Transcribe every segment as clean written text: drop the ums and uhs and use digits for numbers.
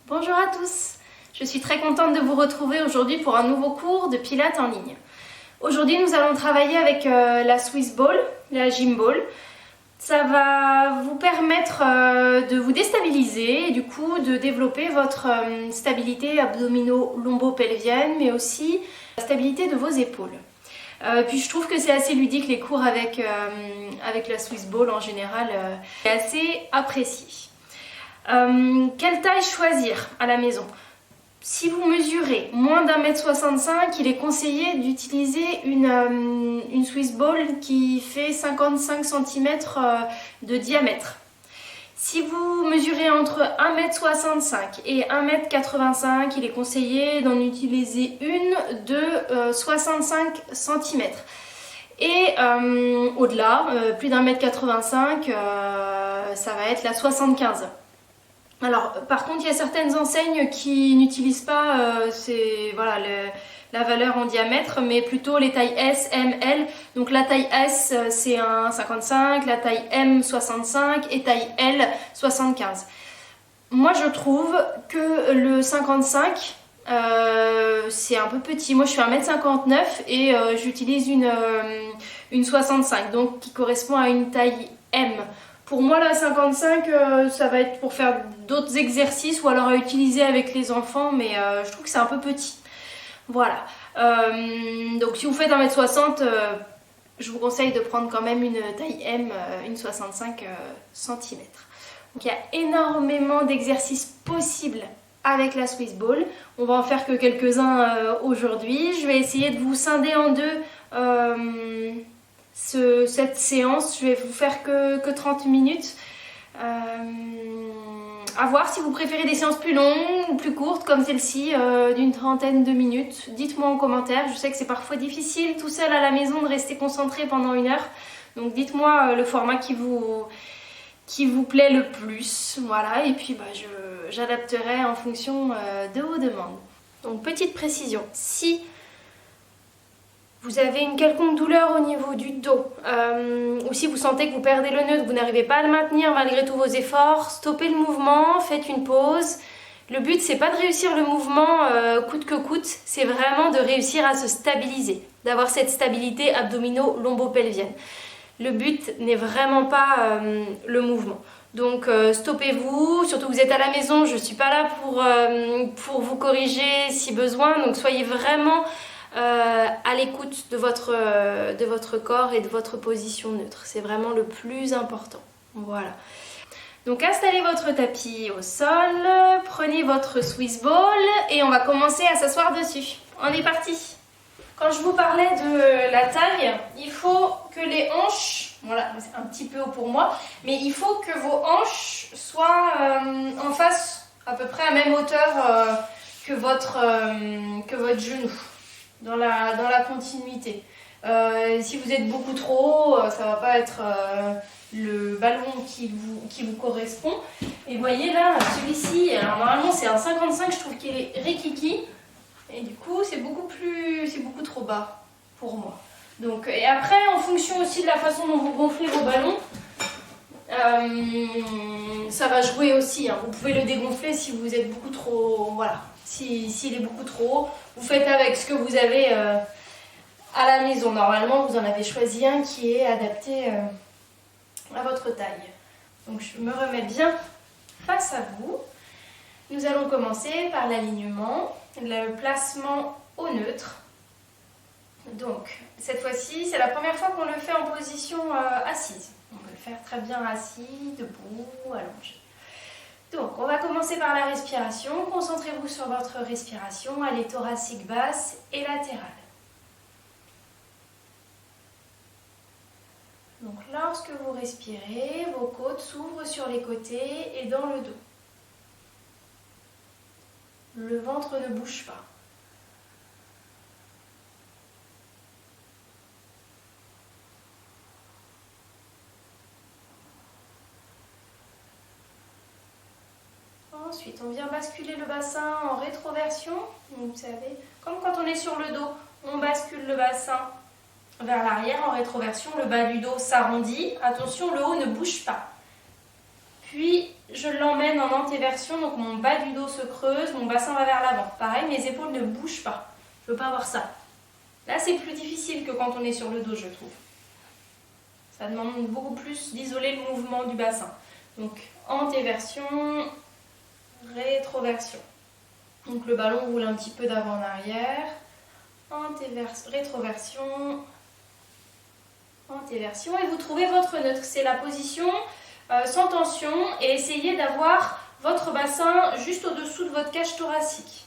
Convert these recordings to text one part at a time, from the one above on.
Bonjour à tous, je suis très contente de vous retrouver aujourd'hui pour un nouveau cours de pilates en ligne. Aujourd'hui nous allons travailler avec la Swiss Ball, la Gym Ball. Ça va vous permettre de vous déstabiliser et du coup de développer votre stabilité abdomino-lombo-pelvienne mais aussi la stabilité de vos épaules. Puis je trouve que c'est assez ludique les cours avec la Swiss Ball en général, c'est assez apprécié. Quelle taille choisir à la maison? Si vous mesurez moins d'1m65, il est conseillé d'utiliser une Swiss Ball qui fait 55 cm de diamètre. Si vous mesurez entre 1m65 et 1m85, il est conseillé d'en utiliser une de 65 cm. Et au-delà, plus d'1m85, ça va être la 75. Alors, par contre, il y a certaines enseignes qui n'utilisent pas la valeur en diamètre, mais plutôt les tailles S, M, L. Donc la taille S, c'est un 55, la taille M, 65 et taille L, 75. Moi, je trouve que le 55, c'est un peu petit. Moi, je suis 1m59 et j'utilise une 65, donc qui correspond à une taille M. Pour moi, la 55, ça va être pour faire d'autres exercices ou alors à utiliser avec les enfants, mais je trouve que c'est un peu petit. Voilà. Donc si vous faites 1m60, je vous conseille de prendre quand même une taille M, une 65 cm. Donc il y a énormément d'exercices possibles avec la Swiss Ball. On va en faire que quelques-uns aujourd'hui. Je vais essayer de vous scinder en deux cette séance. Je vais vous faire que 30 minutes. À voir si vous préférez des séances plus longues ou plus courtes comme celle-ci, d'une trentaine de minutes. Dites-moi en commentaire. Je sais que c'est parfois difficile tout seul à la maison de rester concentré pendant une heure. Donc dites-moi le format qui vous plaît le plus. Voilà, et puis j'adapterai en fonction de vos demandes. Donc petite précision, si vous avez une quelconque douleur au niveau du dos, ou si vous sentez que vous perdez le nœud, que vous n'arrivez pas à le maintenir malgré tous vos efforts, stoppez le mouvement, faites une pause. Le but, c'est pas de réussir le mouvement coûte que coûte, c'est vraiment de réussir à se stabiliser, d'avoir cette stabilité abdomino-lombo-pelvienne. Le but n'est vraiment pas le mouvement. Donc stoppez-vous, surtout que vous êtes à la maison, je ne suis pas là pour vous corriger si besoin, donc soyez vraiment à l'écoute de votre corps et de votre position neutre. C'est vraiment le plus important. Voilà. Donc installez votre tapis au sol, prenez votre Swiss Ball et on va commencer à s'asseoir dessus. On est parti. Quand je vous parlais de la taille, il faut que les hanches, voilà, c'est un petit peu haut pour moi, mais il faut que vos hanches soient en face à peu près à même hauteur que votre genou. Dans la continuité. Si vous êtes beaucoup trop haut, ça va pas être le ballon qui vous correspond. Et vous voyez là, celui-ci, alors normalement c'est un 55, je trouve qu'il est rikiki. Et du coup, c'est beaucoup trop bas pour moi. Donc, et après, en fonction aussi de la façon dont vous gonflez vos ballons, ça va jouer aussi. Hein. Vous pouvez le dégonfler si vous êtes beaucoup trop... Voilà. S'il est beaucoup trop haut, vous faites avec ce que vous avez à la maison. Normalement, vous en avez choisi un qui est adapté à votre taille. Donc, je me remets bien face à vous. Nous allons commencer par l'alignement, le placement au neutre. Donc, cette fois-ci, c'est la première fois qu'on le fait en position assise. On peut le faire très bien assis, debout, allongé. Donc, on va commencer par la respiration. Concentrez-vous sur votre respiration, allez thoracique basse et latérale. Donc, lorsque vous respirez, vos côtes s'ouvrent sur les côtés et dans le dos. Le ventre ne bouge pas. Ensuite, on vient basculer le bassin en rétroversion. Donc, vous savez, comme quand on est sur le dos, on bascule le bassin vers l'arrière en rétroversion. Le bas du dos s'arrondit. Attention, le haut ne bouge pas. Puis, je l'emmène en antéversion, donc mon bas du dos se creuse, mon bassin va vers l'avant. Pareil, mes épaules ne bougent pas. Je ne veux pas avoir ça. Là, c'est plus difficile que quand on est sur le dos, je trouve. Ça demande beaucoup plus d'isoler le mouvement du bassin. Donc, antéversion, rétroversion. Donc, le ballon roule un petit peu d'avant en arrière. Rétroversion, antéversion. Et vous trouvez votre neutre. C'est la position sans tension. Et essayez d'avoir votre bassin juste au-dessous de votre cage thoracique.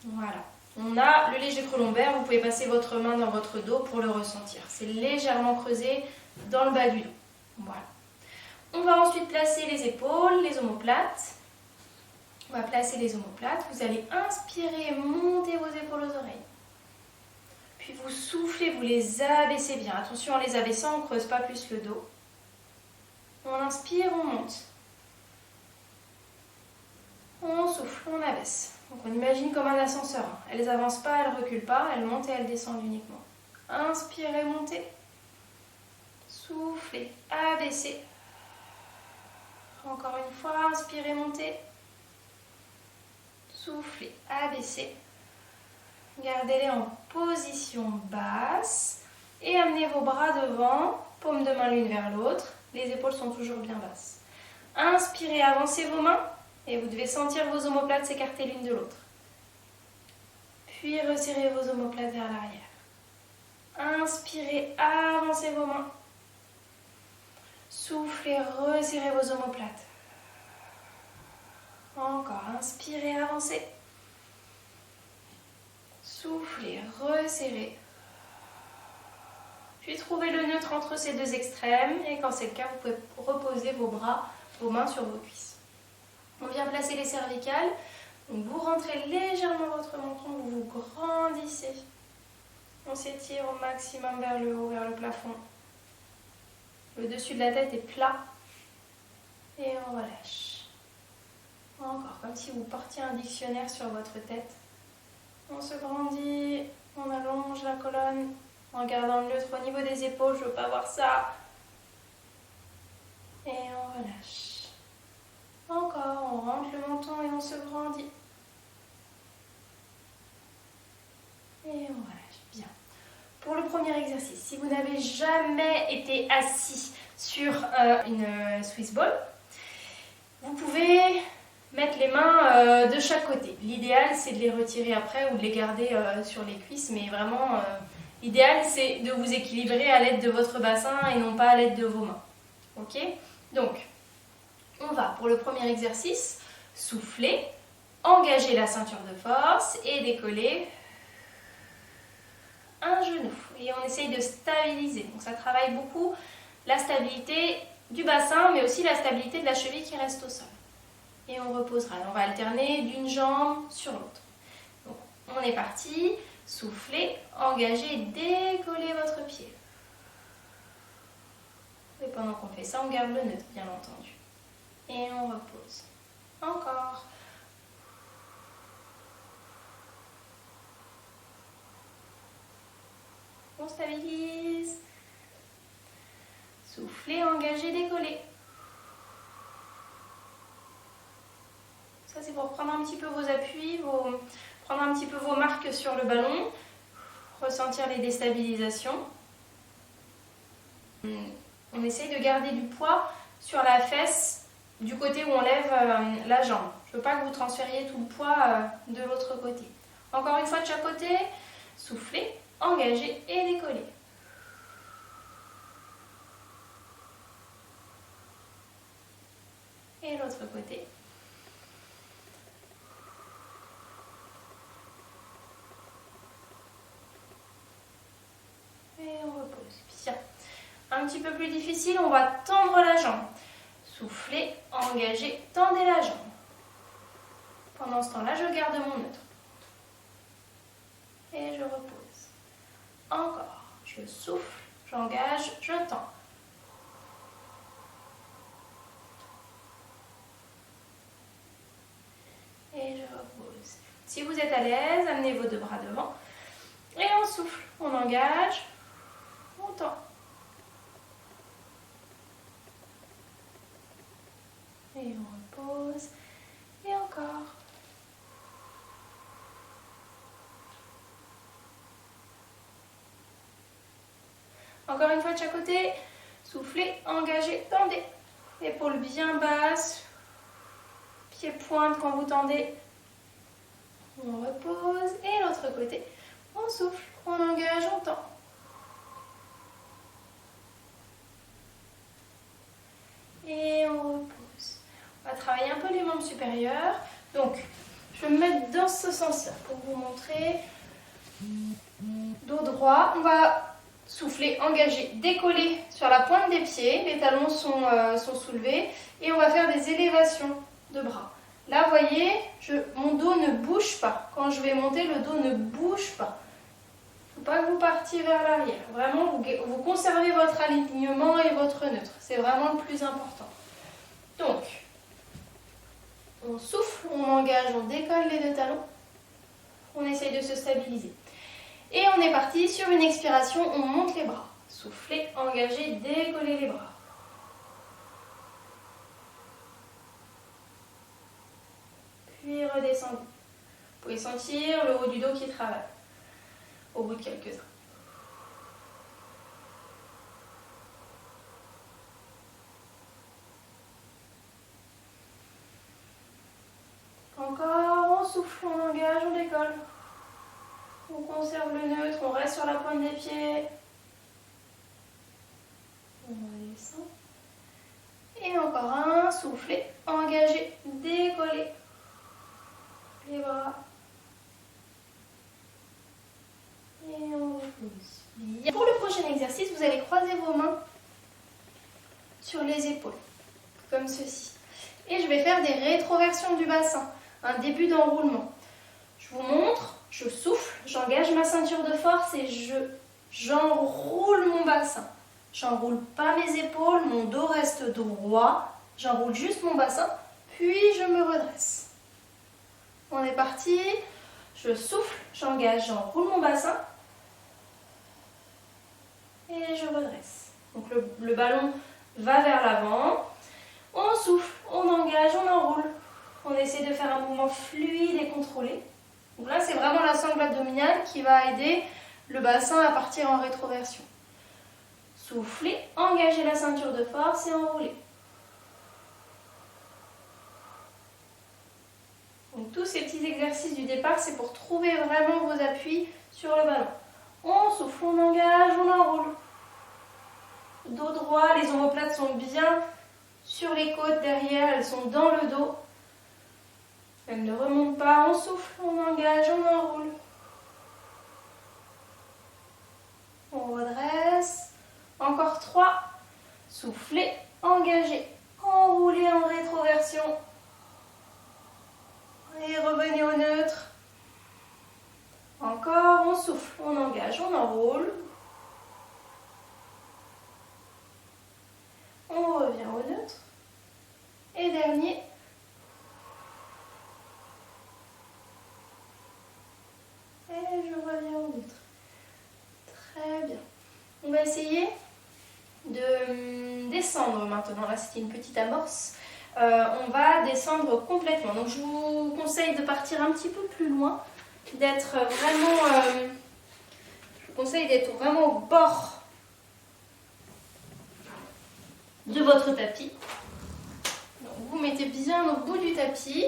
Voilà. On a le léger creux lombaire, vous pouvez passer votre main dans votre dos pour le ressentir. C'est légèrement creusé dans le bas du dos. Voilà. On va ensuite placer les épaules, les omoplates. On va placer les omoplates. Vous allez inspirer, monter vos épaules aux oreilles. Puis vous soufflez, vous les abaissez bien. Attention, en les abaissant, on ne creuse pas plus le dos. On inspire, on monte. On souffle, on abaisse. Donc on imagine comme un ascenseur. Elles n'avancent pas, elles ne reculent pas, elles montent et elles descendent uniquement. Inspirez, montez. Soufflez, abaissez. Encore une fois, inspirez, montez. Soufflez, abaissez. Gardez-les en position basse. Et amenez vos bras devant, paumes de main l'une vers l'autre. Les épaules sont toujours bien basses. Inspirez, avancez vos mains. Et vous devez sentir vos omoplates s'écarter l'une de l'autre. Puis resserrez vos omoplates vers l'arrière. Inspirez, avancez vos mains. Soufflez, resserrez vos omoplates. Encore, inspirez, avancez. Soufflez, resserrez. Puis trouvez le neutre entre ces deux extrêmes. Et quand c'est le cas, vous pouvez reposer vos bras, vos mains sur vos cuisses. On vient placer les cervicales. Donc vous rentrez légèrement votre menton, vous vous grandissez. On s'étire au maximum vers le haut, vers le plafond. Le dessus de la tête est plat. Et on relâche. Encore, comme si vous portiez un dictionnaire sur votre tête. On se grandit, on allonge la colonne en gardant le neutre au niveau des épaules. Je ne veux pas voir ça. Et on relâche. Encore, on rentre le menton et on se grandit. Et on relâche. Bien. Pour le premier exercice, si vous n'avez jamais été assis sur une Swiss ball, vous pouvez mettre les mains de chaque côté. L'idéal, c'est de les retirer après ou de les garder sur les cuisses, mais vraiment, l'idéal, c'est de vous équilibrer à l'aide de votre bassin et non pas à l'aide de vos mains. Ok ? Donc, on va, pour le premier exercice, souffler, engager la ceinture de force et décoller un genou. Et on essaye de stabiliser. Donc ça travaille beaucoup la stabilité du bassin, mais aussi la stabilité de la cheville qui reste au sol. Et on reposera. On va alterner d'une jambe sur l'autre. Donc on est parti. Soufflez, engagez, décollez votre pied. Et pendant qu'on fait ça, on garde le neutre, bien entendu. Et on repose. Encore. On stabilise. Soufflez, engagez, décollez. Ça, c'est pour prendre un petit peu vos appuis, prendre un petit peu vos marques sur le ballon, ressentir les déstabilisations. On essaye de garder du poids sur la fesse du côté où on lève la jambe. Je ne veux pas que vous transfériez tout le poids de l'autre côté. Encore une fois de chaque côté, soufflez, engagez et décollez. Et l'autre côté. Et on repose. Bien. Un petit peu plus difficile, on va tendre la jambe. Soufflez, engagez, tendez la jambe. Pendant ce temps-là, je garde mon neutre. Et je repose. Encore. Je souffle, j'engage, je tends. Et je repose. Si vous êtes à l'aise, amenez vos deux bras devant. Et on souffle. On engage, on tend. Et on Encore une fois de chaque côté. Soufflez, engagez, tendez. Épaules bien basses. Pieds pointe quand vous tendez. On repose. Et l'autre côté. On souffle, on engage, on tend. Et on repose. On va travailler un peu les membres supérieurs. Donc, je vais me mettre dans ce sens-là pour vous montrer. Dos droit. On va souffler, engager, décoller sur la pointe des pieds. Les talons sont soulevés. Et on va faire des élévations de bras. Là, vous voyez, mon dos ne bouge pas. Quand je vais monter, le dos ne bouge pas. Il ne faut pas que vous partiez vers l'arrière. Vraiment, vous conservez votre alignement et votre neutre. C'est vraiment le plus important. Donc, on souffle, on engage, on décolle les deux talons. On essaye de se stabiliser. Et on est parti sur une expiration, on monte les bras. Soufflez, engagez, décollez les bras. Puis redescendez. Vous pouvez sentir le haut du dos qui travaille au bout de quelques-uns. Encore, on souffle, on engage, on décolle. On conserve le neutre, on reste sur la pointe des pieds. On redescend. Et encore un, soufflez, engagez, décollez les bras. Et on repose. Bien. Pour le prochain exercice, vous allez croiser vos mains sur les épaules, comme ceci. Et je vais faire des rétroversions du bassin, un début d'enroulement. Je vous montre, je souffle, j'engage ma ceinture de force et j'enroule mon bassin. J'enroule pas mes épaules, mon dos reste droit, j'enroule juste mon bassin, puis je me redresse. On est parti, je souffle, j'engage, j'enroule mon bassin et je redresse. Donc le ballon va vers l'avant, on souffle, on engage, on enroule. On essaie de faire un mouvement fluide et contrôlé. Donc là, c'est vraiment la sangle abdominale qui va aider le bassin à partir en rétroversion. Soufflez, engagez la ceinture de force et enroulez. Donc tous ces petits exercices du départ, c'est pour trouver vraiment vos appuis sur le ballon. On souffle, on engage, on enroule. Dos droit, les omoplates sont bien sur les côtes derrière, elles sont dans le dos. Elles ne remontent pas, on souffle, on engage, on enroule. On redresse. Encore 3. Soufflez, engagez, enroulez en rétroversion. Et revenez au neutre. Encore, on souffle, on engage, on enroule. On revient au neutre. Et dernier. Et je reviens au neutre. Très bien. On va essayer de descendre maintenant. Là, c'était une petite amorce. On va descendre complètement. Donc, je vous conseille de partir un petit peu plus loin, d'être vraiment. Je vous conseille d'être vraiment au bord de votre tapis. Donc, vous mettez bien au bout du tapis.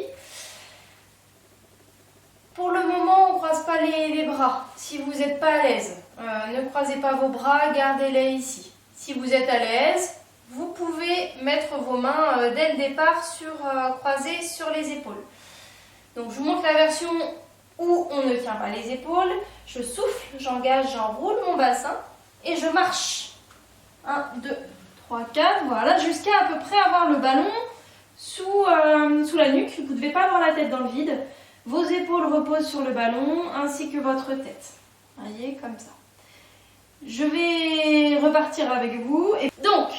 Pour le moment, on ne croise pas les bras. Si vous n'êtes pas à l'aise, ne croisez pas vos bras, gardez-les ici. Si vous êtes à l'aise, vous pouvez mettre vos mains dès le départ croisées sur les épaules. Donc je vous montre la version où on ne tient pas les épaules. Je souffle, j'engage, j'enroule mon bassin et je marche. 1, 2, 3, 4, voilà, jusqu'à à peu près avoir le ballon sous la nuque. Vous ne devez pas avoir la tête dans le vide. Vos épaules reposent sur le ballon ainsi que votre tête. Vous voyez, comme ça. Je vais repartir avec vous. Et donc,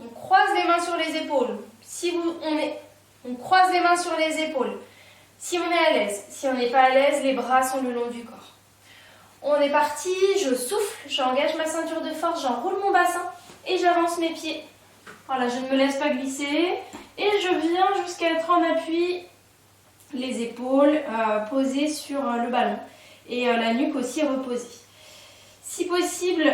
on croise les mains sur les épaules. On croise les mains sur les épaules. Si on est à l'aise. Si on n'est pas à l'aise, les bras sont le long du corps. On est parti, je souffle, j'engage ma ceinture de force, j'enroule mon bassin et j'avance mes pieds. Voilà, je ne me laisse pas glisser. Et je viens jusqu'à être en appui, les épaules posées sur le ballon. Et la nuque aussi reposée. Si possible,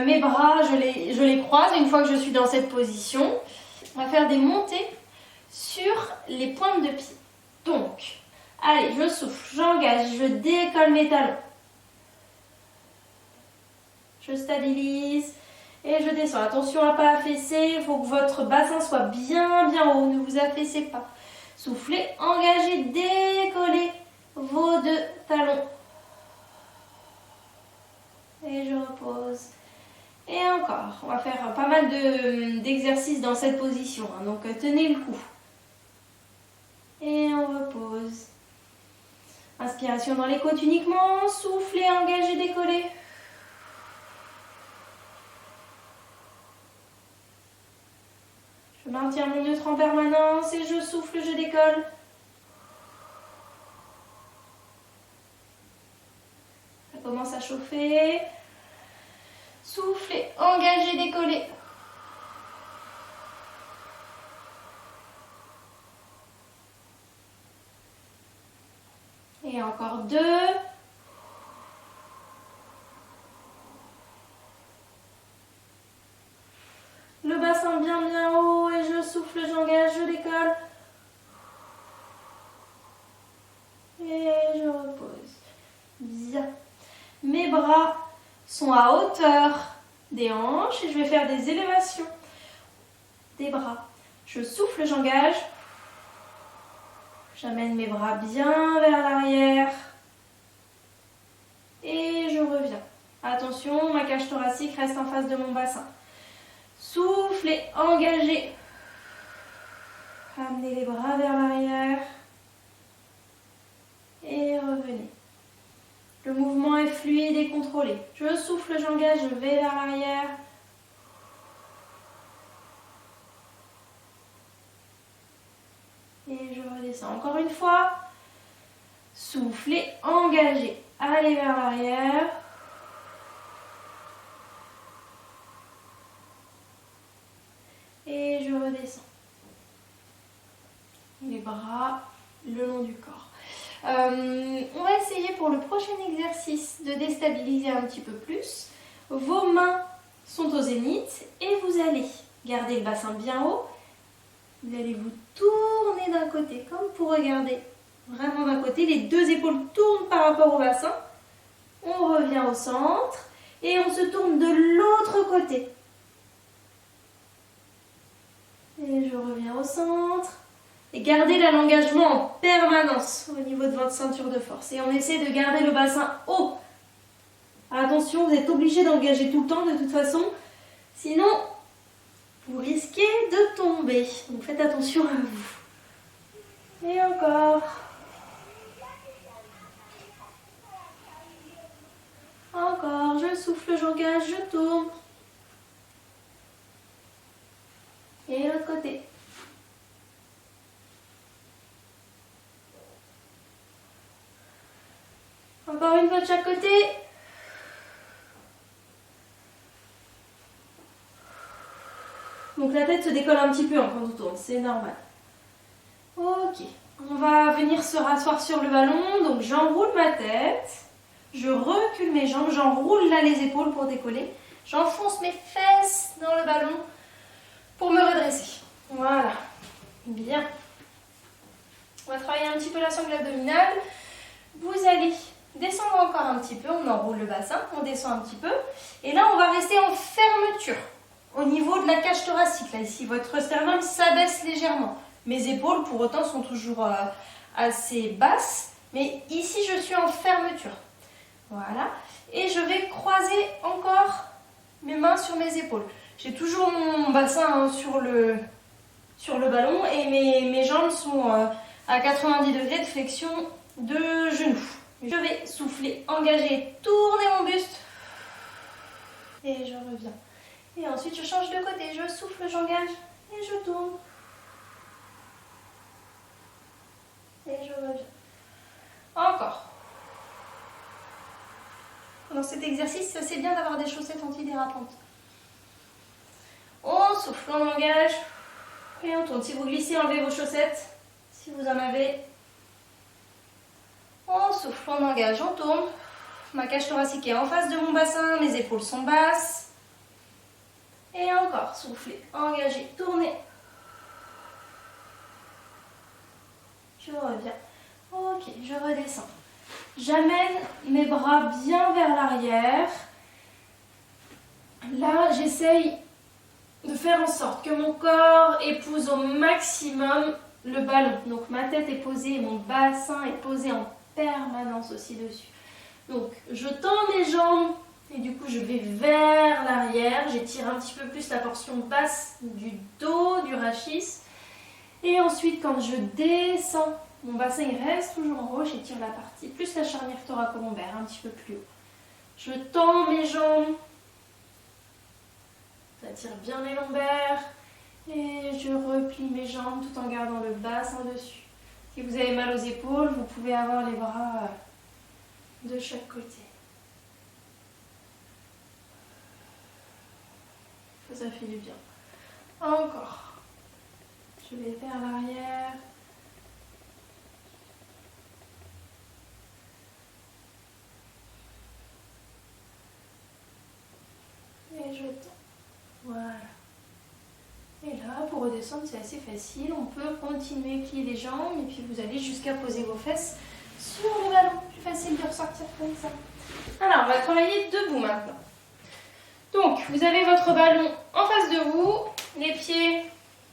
mes bras, je les croise une fois que je suis dans cette position. On va faire des montées sur les pointes de pied. Donc, allez, je souffle, j'engage, je décolle mes talons. Je stabilise et je descends. Attention à ne pas affaisser, il faut que votre bassin soit bien haut, ne vous affaissez pas. Soufflez, engagez, décollez vos deux talons. Et je repose. Et encore, on va faire pas mal d'exercices dans cette position, hein, donc tenez le coup. Et on repose. Inspiration dans les côtes uniquement, soufflez, engagez, décollez. Je maintiens mon neutre en permanence et je souffle, je décolle. Ça commence à chauffer. Soufflez, engagez, décollez. Et encore 2. Le bassin bien haut et je souffle, j'engage, je décolle. Et je repose. Bien. Mes bras sont à hauteur des hanches et je vais faire des élévations des bras. Je souffle, j'engage. J'amène mes bras bien vers l'arrière. Et je reviens. Attention, ma cage thoracique reste en face de mon bassin. Soufflez, engagez. Amenez les bras vers l'arrière. Et revenez. Le mouvement est fluide et contrôlé. Je souffle, j'engage, je vais vers l'arrière. Et je redescends. Encore une fois. Soufflez, engagez. Allez vers l'arrière. Et je redescends. Les bras le long du corps. On va essayer pour le prochain exercice de déstabiliser un petit peu plus. Vos mains sont au zénith et vous allez garder le bassin bien haut. Vous allez vous tourner d'un côté, comme pour regarder vraiment d'un côté. Les deux épaules tournent par rapport au bassin. On revient au centre et on se tourne de l'autre côté. Et je reviens au centre. Et gardez l'engagement en permanence au niveau de votre ceinture de force. Et on essaie de garder le bassin haut. Attention, vous êtes obligé d'engager tout le temps de toute façon. Sinon, vous risquez de tomber. Donc faites attention à vous. Et encore. Encore, je souffle, j'engage, je tourne. Et l'autre côté. Encore une fois de chaque côté. Donc la tête se décolle un petit peu quand on tourne, c'est normal. Ok, on va venir se rasseoir sur le ballon. Donc j'enroule ma tête, je recule mes jambes, j'enroule là les épaules pour décoller. J'enfonce mes fesses dans le ballon pour me redresser. Voilà, bien. On va travailler un petit peu la sangle abdominale. Vous allez descendre encore un petit peu, on enroule le bassin, on descend un petit peu. Et là, on va rester en fermeture au niveau de la cage thoracique. Là, ici, votre sternum s'abaisse légèrement. Mes épaules, pour autant, sont toujours assez basses. Mais ici, je suis en fermeture. Voilà. Et je vais croiser encore mes mains sur mes épaules. J'ai toujours mon bassin sur le ballon et mes jambes sont à 90 degrés de flexion de genoux. Je vais souffler, engager, tourner mon buste. Et je reviens. Et ensuite, je change de côté. Je souffle, j'engage et je tourne. Et je reviens. Encore. Dans cet exercice, c'est bien d'avoir des chaussettes antidérapantes. On souffle, on engage et on tourne. Si vous glissez, enlevez vos chaussettes. Si vous en avez. On souffle, on engage, on tourne. Ma cage thoracique est en face de mon bassin, mes épaules sont basses. Et encore, soufflez, engagez, tournez. Je reviens. Ok, je redescends. J'amène mes bras bien vers l'arrière. Là, j'essaye de faire en sorte que mon corps épouse au maximum le ballon. Donc ma tête est posée et mon bassin est posé en permanence aussi dessus. Donc je tends mes jambes et du coup je vais vers l'arrière. J'étire un petit peu plus la portion basse du dos, du rachis. Et ensuite quand je descends, mon bassin il reste toujours en haut. J'étire la partie plus la charnière thoracolombaire un petit peu plus haut. Je tends mes jambes. J'attire bien les lombaires et je replie mes jambes tout en gardant le bassin dessus. Si vous avez mal aux épaules, vous pouvez avoir les bras de chaque côté. Ça fait du bien. Encore. Je vais vers l'arrière. Et je tends. Voilà. Et là, pour redescendre, c'est assez facile. On peut continuer, plier les jambes et puis vous allez jusqu'à poser vos fesses sur le ballon. Plus facile de ressortir comme ça. Alors, on va travailler debout maintenant. Donc, vous avez votre ballon en face de vous, les pieds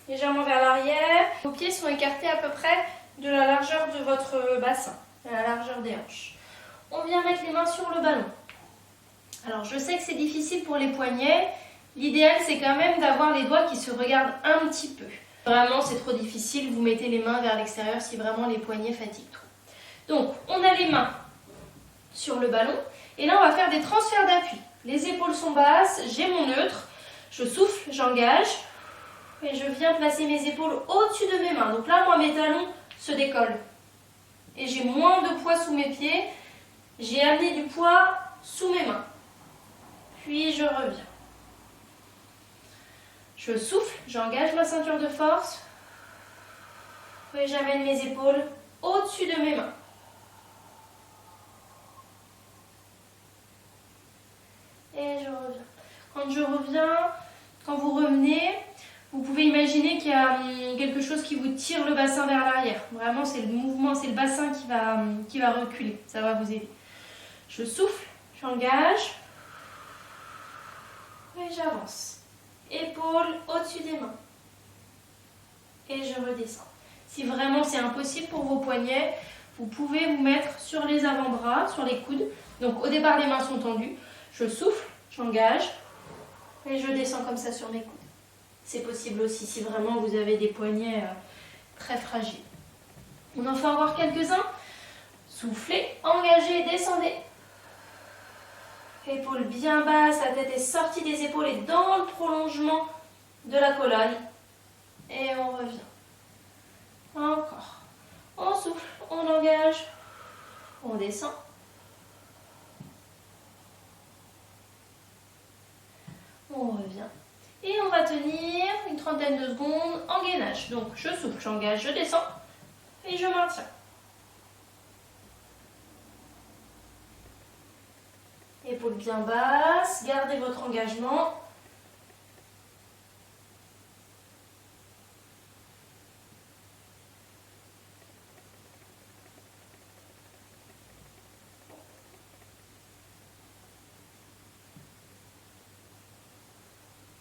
légèrement vers l'arrière. Vos pieds sont écartés à peu près de la largeur de votre bassin, à la largeur des hanches. On vient mettre les mains sur le ballon. Alors, je sais que c'est difficile pour les poignets. L'idéal, c'est quand même d'avoir les doigts qui se regardent un petit peu. Vraiment, c'est trop difficile, vous mettez les mains vers l'extérieur si vraiment les poignets fatiguent trop. Donc, on a les mains sur le ballon. Et là, on va faire des transferts d'appui. Les épaules sont basses, j'ai mon neutre. Je souffle, j'engage. Et je viens placer mes épaules au-dessus de mes mains. Donc là, moi, mes talons se décollent. Et j'ai moins de poids sous mes pieds. J'ai amené du poids sous mes mains. Puis, je reviens. Je souffle, j'engage ma ceinture de force et j'amène mes épaules au-dessus de mes mains. Et je reviens. Quand vous revenez, vous pouvez imaginer qu'il y a quelque chose qui vous tire le bassin vers l'arrière. Vraiment, c'est le mouvement, c'est le bassin qui va reculer. Ça va vous aider. Je souffle, j'engage et j'avance. Épaules au-dessus des mains. Et je redescends. Si vraiment c'est impossible pour vos poignets, vous pouvez vous mettre sur les avant-bras, sur les coudes. Donc au départ, les mains sont tendues. Je souffle, j'engage et je descends comme ça sur mes coudes. C'est possible aussi si vraiment vous avez des poignets très fragiles. On en fait encore quelques-uns. Soufflez, engagez, descendez. Épaules bien basses, la tête est sortie des épaules et dans le prolongement de la colonne. Et on revient. Encore. On souffle, on engage, on descend. On revient. Et on va tenir une trentaine de secondes en gainage. Donc je souffle, j'engage, je descends et je maintiens. Épaules bien basses, gardez votre engagement.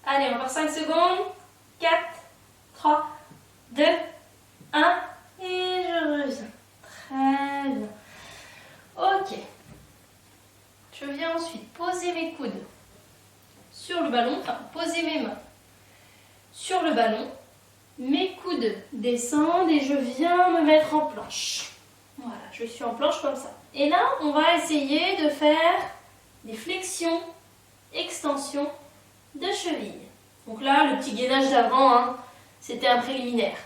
Allez, encore 5 secondes. 4, 3, 2, 1. Et je reviens. Très bien. Ok. Je viens ensuite poser mes coudes sur le ballon, enfin poser mes mains sur le ballon. Mes coudes descendent et je viens me mettre en planche. Voilà, je suis en planche comme ça. Et là, on va essayer de faire des flexions, extensions de cheville. Donc là, le petit gainage d'avant, hein, c'était un préliminaire.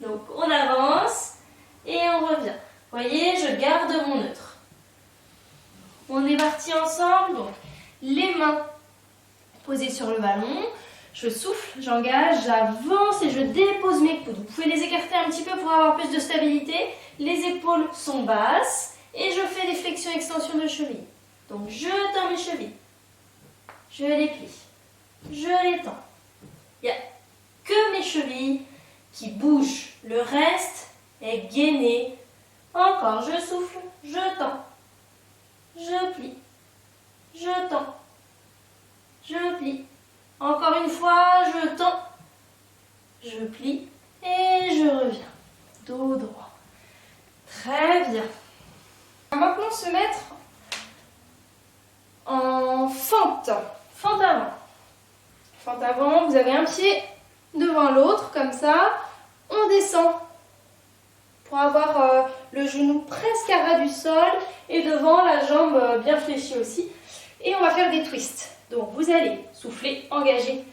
Donc on avance et on revient. Vous voyez, je garde mon neutre. On est parti ensemble, donc les mains posées sur le ballon. Je souffle, j'engage, j'avance et je dépose mes coudes. Vous pouvez les écarter un petit peu pour avoir plus de stabilité. Les épaules sont basses et je fais des flexions-extensions de cheville. Donc je tends mes chevilles, je les plie, je les tends. Il n'y a que mes chevilles qui bougent. Le reste est gainé. Encore, je souffle, je tends, je plie, je tends, je plie. Encore une fois, je tends, je plie et je reviens. Dos droit. Très bien. On va maintenant se mettre en fente. Fente avant. Fente avant, vous avez un pied devant l'autre, comme ça. On descend pour avoir le genou presque à ras du sol et devant la jambe bien fléchie aussi. Et on va faire des twists. Donc vous allez souffler, engager,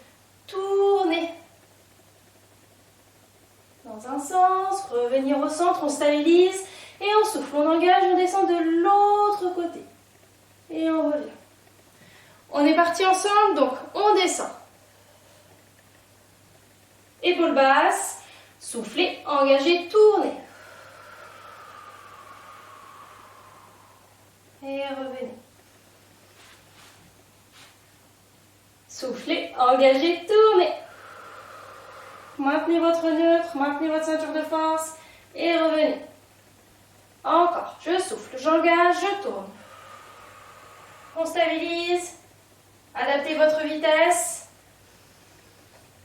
tourner dans un sens, revenir au centre, on stabilise et on souffle, on engage, on descend de l'autre côté et on revient. On est parti ensemble, donc on descend. Épaules basses, soufflez, engagez, tournez. Et revenez. Soufflez, engagez, tournez. Maintenez votre neutre, maintenez votre ceinture de force et revenez. Encore, je souffle, j'engage, je tourne. On stabilise, adaptez votre vitesse.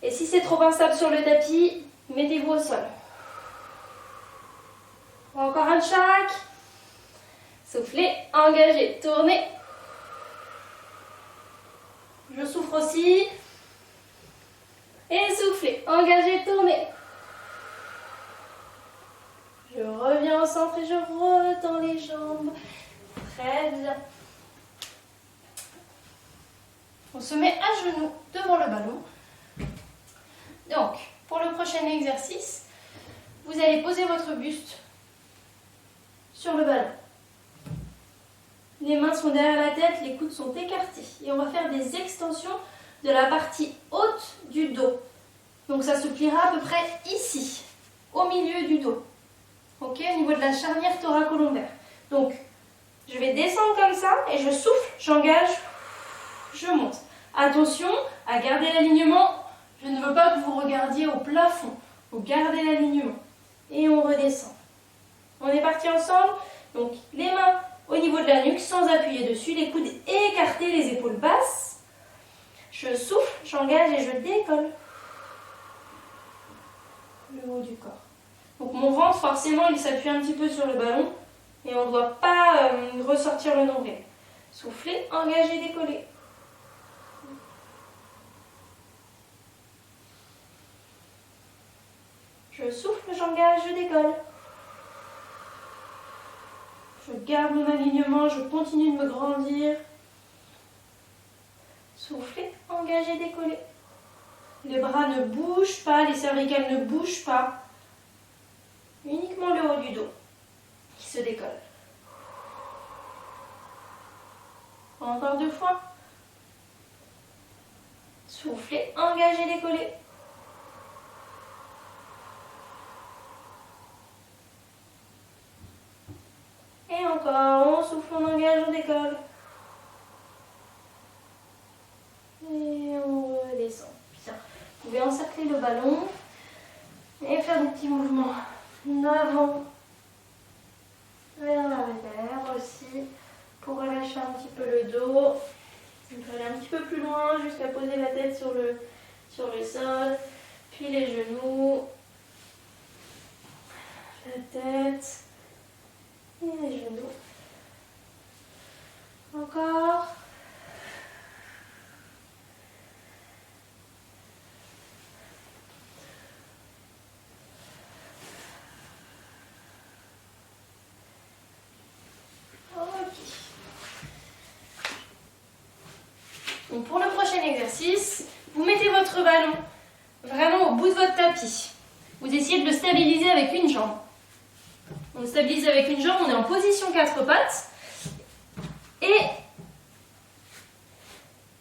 Et si c'est trop instable sur le tapis, mettez-vous au sol. Encore un de chaque. Soufflez, engagez, tournez. Je souffre aussi. Et soufflez, engagez, tournez. Je reviens au centre et je retends les jambes. Très bien. On se met à genoux devant le ballon. Donc, pour le prochain exercice, vous allez poser votre buste sur le ballon. Les mains sont derrière la tête, les coudes sont écartés. Et on va faire des extensions de la partie haute du dos. Donc ça se pliera à peu près ici, au milieu du dos. Ok, au niveau de la charnière thoracolombaire. Donc, je vais descendre comme ça et je souffle, j'engage, je monte. Attention à garder l'alignement. Je ne veux pas que vous regardiez au plafond. Vous gardez l'alignement. Et on redescend. On est parti ensemble. Donc, les mains au niveau de la nuque sans appuyer dessus. Les coudes écartés, les épaules basses. Je souffle, j'engage et je décolle. Le haut du corps. Donc, mon ventre, forcément, il s'appuie un petit peu sur le ballon. Et on ne doit pas ressortir le nombril. Soufflez, engagez, décollez. Je souffle, j'engage, je décolle. Je garde mon alignement, je continue de me grandir. Soufflez, engagez, décollez. Les bras ne bougent pas, les cervicales ne bougent pas. Uniquement le haut du dos qui se décolle. Encore 2 fois. Soufflez, engagez, décollez. Et encore, on souffle, on engage, on décolle. Et on redescend. Bien. Vous pouvez encercler le ballon et faire des petits mouvements d'avant vers l'arrière aussi pour relâcher un petit peu le dos. On peut aller un petit peu plus loin jusqu'à poser la tête sur le sol, puis les genoux, la tête. Et les genoux. Encore. Ok. Donc pour le prochain exercice, vous mettez votre ballon vraiment au bout de votre tapis. Vous essayez de le stabiliser avec une jambe. On stabilise avec une jambe, on est en position 4 pattes. Et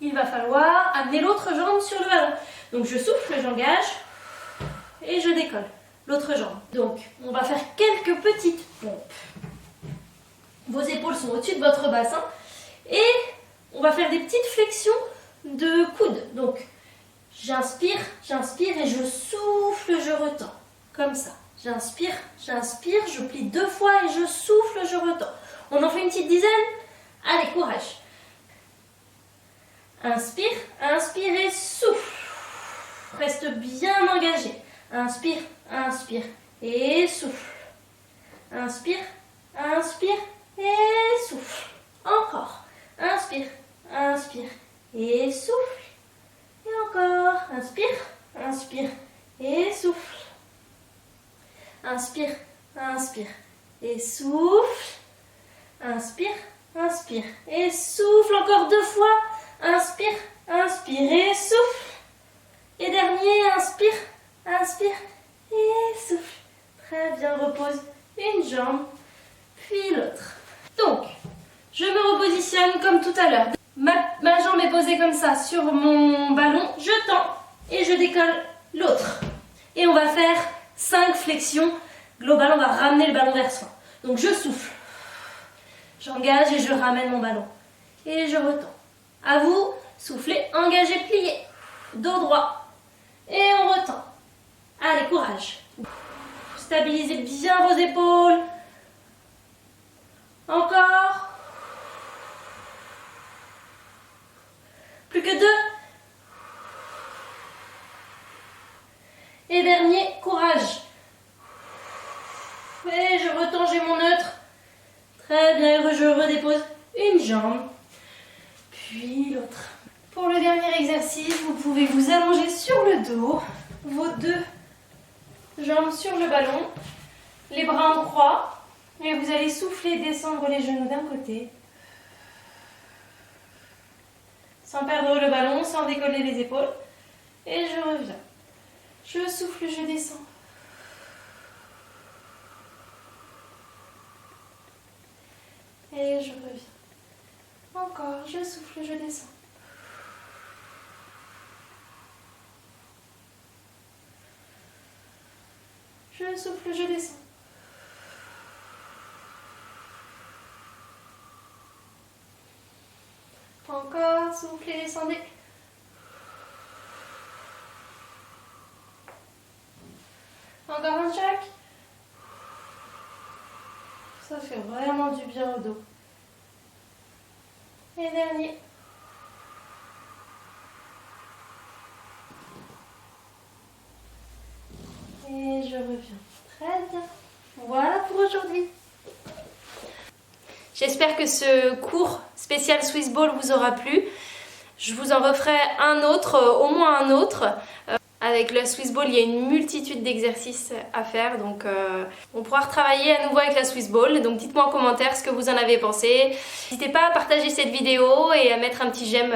il va falloir amener l'autre jambe sur le ballon. Donc je souffle, j'engage et je décolle l'autre jambe. Donc on va faire quelques petites pompes. Vos épaules sont au-dessus de votre bassin Et on va faire des petites flexions de coude. Donc, j'inspire et je souffle, je retends. Comme ça. J'inspire, je plie 2 fois et je souffle, je retends. On en fait une petite dizaine? Allez, courage. Inspire et souffle. Reste bien engagé. Inspire et souffle. Inspire et souffle. Encore. Inspire et souffle. Et encore. Inspire et souffle. Inspire et souffle. Inspire et souffle. Encore 2 fois. Inspire et souffle. Et dernier, inspire et souffle. Très bien, repose une jambe, puis l'autre. Donc, je me repositionne comme tout à l'heure. Ma jambe est posée comme ça sur mon ballon. Je tends et je décolle l'autre. Et on va faire 5 flexions. Global, on va ramener le ballon vers soi. Donc, je souffle. J'engage et je ramène mon ballon. Et je retends. À vous, soufflez, engagez, pliez. Dos droit. Et on retend. Allez, courage. Stabilisez bien vos épaules. Encore. Plus que 2. Et dernier, courage. Et je retends, j'ai mon neutre. Très bien, je redépose une jambe, puis l'autre. Pour le dernier exercice, vous pouvez vous allonger sur le dos, vos 2 jambes sur le ballon, les bras en croix, et vous allez souffler, descendre les genoux d'un côté, sans perdre le ballon, sans décoller les épaules, et je reviens. Je souffle, je descends. Et je reviens. Encore, je souffle, je descends. Je souffle, je descends. Encore, soufflez, descendez. Encore un chaque. Ça fait vraiment du bien au dos. Et dernier. Et je reviens. Très bien. Voilà pour aujourd'hui. J'espère que ce cours spécial Swiss Ball vous aura plu. Je vous en referai un autre, au moins un autre. Avec le Swiss Ball, il y a une multitude d'exercices à faire, donc on pourra retravailler à nouveau avec la Swiss Ball. Donc dites-moi en commentaire ce que vous en avez pensé. N'hésitez pas à partager cette vidéo et à mettre un petit j'aime,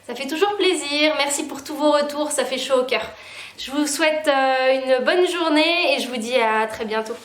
ça fait toujours plaisir. Merci pour tous vos retours, ça fait chaud au cœur. Je vous souhaite une bonne journée et je vous dis à très bientôt.